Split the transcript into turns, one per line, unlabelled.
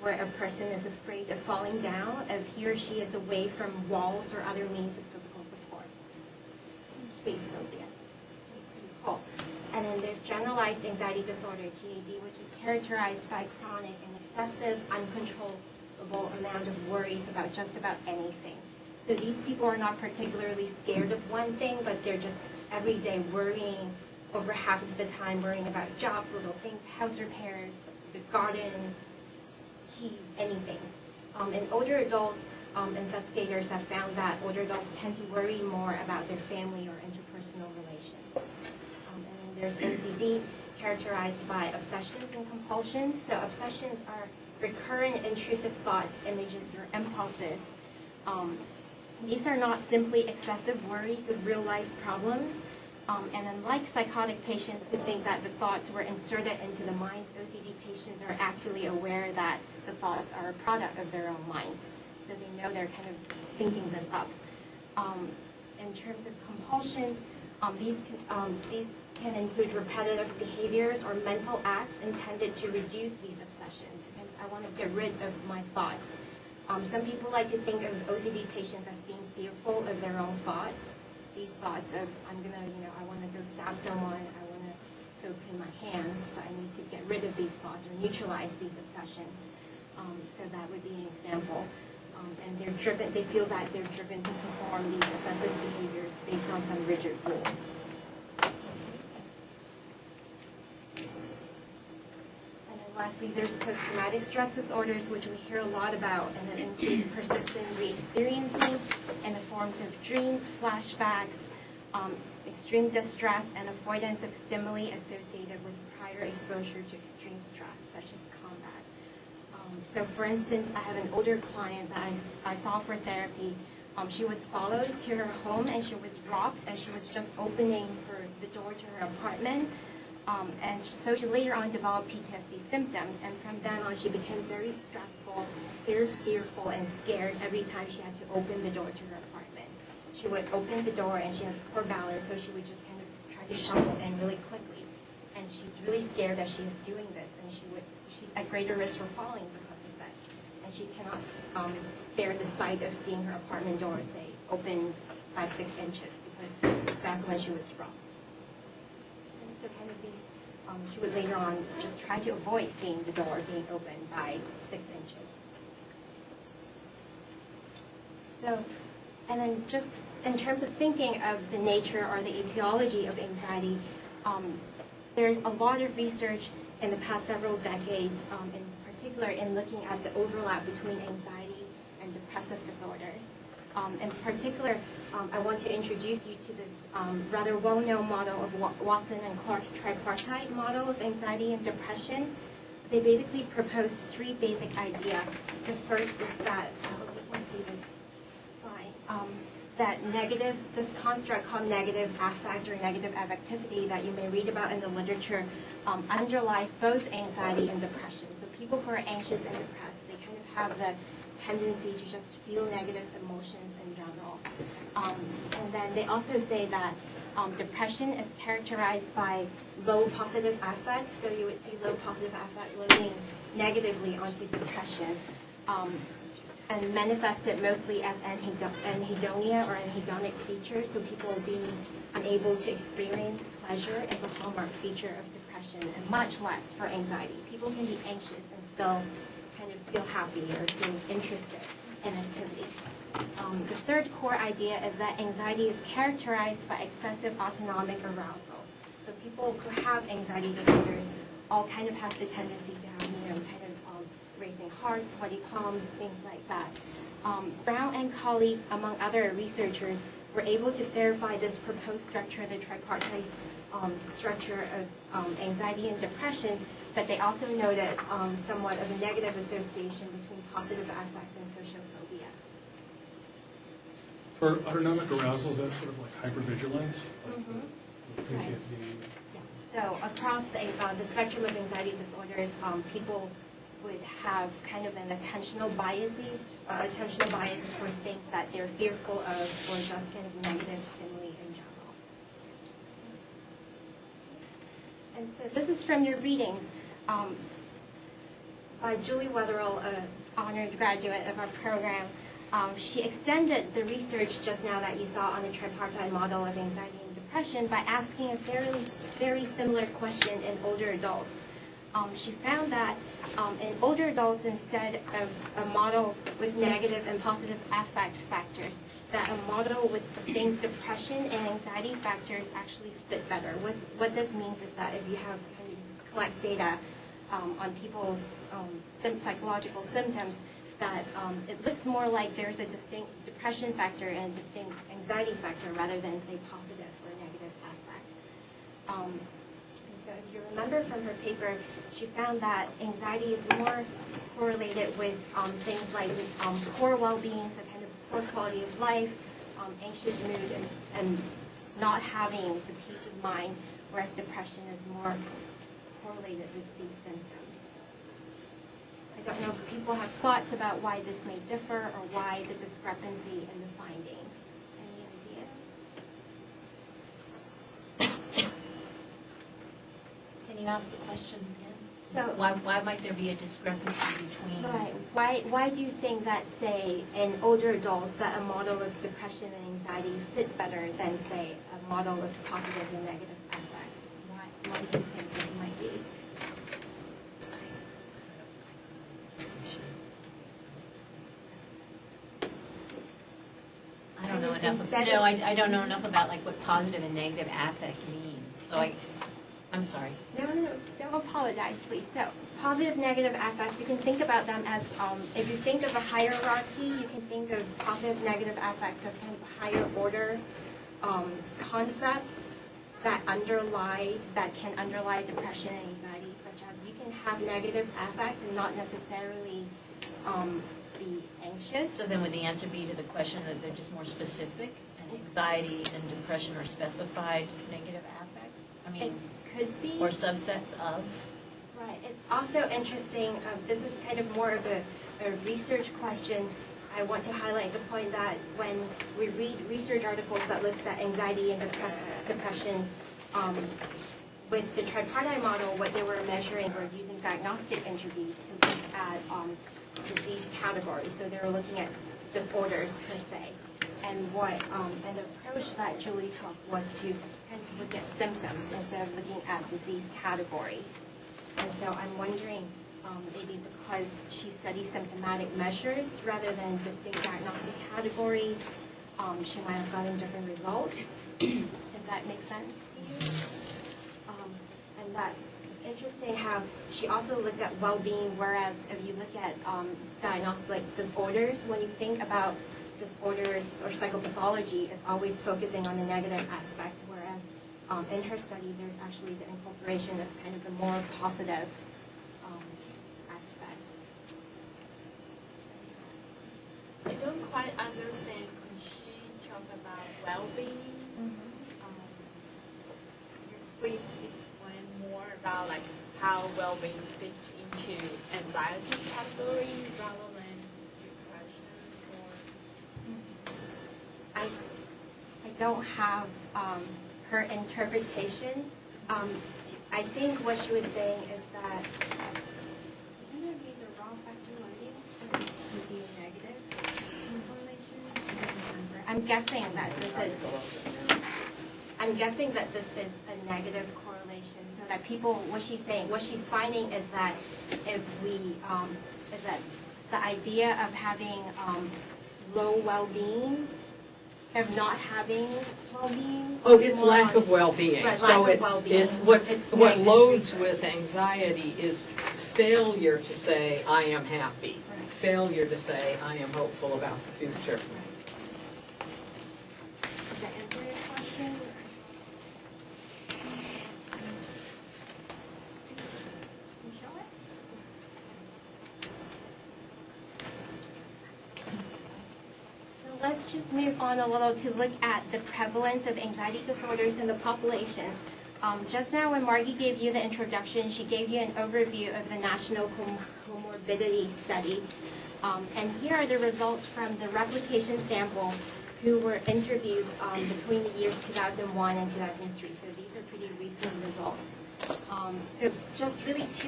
where a person is afraid of falling down if he or she is away from walls or other means of physical support. Space phobia. Pretty cool. And then there's generalized anxiety disorder, GAD, which is characterized by chronic and excessive, uncontrollable amount of worries about just about anything. So these people are not particularly scared of one thing, but they're just every day worrying, over half of the time worrying about jobs, little things, house repairs, the garden, keys, anything. In older adults, investigators have found that older adults tend to worry more about their family or interpersonal relations. And then there's OCD, characterized by obsessions and compulsions. So obsessions are recurrent intrusive thoughts, images, or impulses. These are not simply excessive worries of real-life problems. And unlike psychotic patients who think that the thoughts were inserted into the minds, OCD patients are actually aware that the thoughts are a product of their own minds. So they know they're kind of thinking this up. In terms of compulsions, these can include repetitive behaviors or mental acts intended to reduce these obsessions. I want to get rid of my thoughts. Some people like to think of OCD patients as being fearful of their own thoughts. These thoughts of, I want to go stab someone, I want to go clean my hands, but I need to get rid of these thoughts or neutralize these obsessions. So that would be an example. And they're driven, they feel that they're driven to perform these obsessive behaviors based on some rigid rules. Lastly, there's post-traumatic stress disorders, which we hear a lot about, and that includes persistent re-experiencing in the forms of dreams, flashbacks, extreme distress, and avoidance of stimuli associated with prior exposure to extreme stress, such as combat. So, for instance, I have an older client that I saw for therapy. She was followed to her home, and she was robbed as she was just opening the door to her apartment. And so she later on developed PTSD symptoms, and from then on she became very stressful, very fearful, and scared every time she had to open the door to her apartment. She would open the door, and she has poor balance, so she would just kind of try to shuffle in really quickly. And she's really scared that she's doing this, and she's at greater risk for falling because of this. And she cannot bear the sight of seeing her apartment door, say, open by 6 inches, because that's when she was robbed. So kind of these, she would later on just try to avoid seeing the door being opened by 6 inches. So, and then just in terms of thinking of the nature or the etiology of anxiety, there's a lot of research in the past several decades, in particular in looking at the overlap between anxiety and depressive disorders. In particular, I want to introduce you to this rather well-known model of Watson and Clark's tripartite model of anxiety and depression. They basically proposed 3 basic ideas. The first is that, let's see this, that this construct called negative affect or negative affectivity that you may read about in the literature underlies both anxiety and depression. So people who are anxious and depressed, they kind of have the tendency to just feel negative emotions in general. And then they also say that depression is characterized by low positive affect, so you would see low positive affect loading negatively onto depression, and manifested mostly as anhedonia or anhedonic features, so people being unable to experience pleasure is a hallmark feature of depression, and much less for anxiety. People can be anxious and still kind of feel happy or feel interested in activities. The third core idea is that anxiety is characterized by excessive autonomic arousal. So people who have anxiety disorders all kind of have the tendency to have, kind of racing hearts, sweaty palms, things like that. Brown and colleagues, among other researchers, were able to verify this proposed structure, the tripartite structure of anxiety and depression, but they also noted somewhat of a negative association between positive affect and social phobia.
For autonomic arousal, is that sort of like hypervigilance?
Mm-hmm. Right. Yeah. So across the spectrum of anxiety disorders, people would have kind of an attentional bias for things that they're fearful of or just kind of negative stimuli in general. And so this is from your readings. Julie Wetherell, an honored graduate of our program, she extended the research just now that you saw on the tripartite model of anxiety and depression by asking a very similar question in older adults. She found that in older adults, instead of a model with negative and positive affect factors, that a model with distinct depression and anxiety factors actually fit better. What this means is that if you collect data on people's psychological symptoms, that it looks more like there's a distinct depression factor and a distinct anxiety factor rather than, say, positive or negative affect. So if you remember from her paper, she found that anxiety is more correlated with things like poor well-being, so kind of poor quality of life, anxious mood, and not having the peace of mind, whereas depression is more correlated with these symptoms. I don't know if people have thoughts about why this may differ or why the discrepancy in the findings. Any ideas?
Can you ask the question again?
So,
why might there be a discrepancy between?
Right. Why do you think that, say, in older adults, that a model of depression and anxiety fit better than, say, a model of positive and negative affect? Why do you think this might be?
I don't know enough. I don't know enough about like what positive and negative affect means. So I'm sorry.
No, don't apologize, please. So, positive, negative affects, you can think about them as, if you think of a hierarchy, you can think of positive, negative affects as kind of a higher order concepts that can underlie depression and anxiety, such as you can have negative affect and not necessarily be anxious.
So then would the answer be to the question that they're just more specific, and anxiety and depression are specified negative affects? I mean,
could be.
Or subsets of?
Right. It's also interesting, this is kind of more of a research question. I want to highlight the point that when we read research articles that looks at anxiety and depression, with the tripartite model, what they were measuring were using diagnostic interviews to look at disease categories. So they were looking at disorders per se. And an approach that Julie took was to kind of look at symptoms instead of looking at disease categories. And so I'm wondering, maybe because she studies symptomatic measures rather than distinct diagnostic categories, she might have gotten different results. If that makes sense to you? And that is interesting how she also looked at well-being, whereas if you look at diagnostic disorders, when you think about disorders or psychopathology, is always focusing on the negative aspects, whereas in her study, there's actually the incorporation of kind of the more positive aspects.
I don't quite understand when she talked about well-being. Please explain more about like how well-being fits into anxiety category rather than depression or.
I don't have her interpretation. I think what she was saying is that these are wrong factor loadings, so it would be a negative correlation. I'm guessing that this is a negative correlation, so that people, what she's finding is that if we, is that the idea of having low well-being, of not having well-being.
Oh, it's lack of well-being.
Right,
so
lack of well-being.
It's what loads with anxiety is failure to say I am happy,
Right.
failure to say I am hopeful about the future.
Does that answer your question? Can you show it? So let's just move on a little to look at the prevalence of anxiety disorders in the population. Just now when Margie gave you the introduction, she gave you an overview of the National Comorbidity Study. And here are the results from the replication sample who were interviewed between the years 2001 and 2003. So these are pretty recent results. So just really two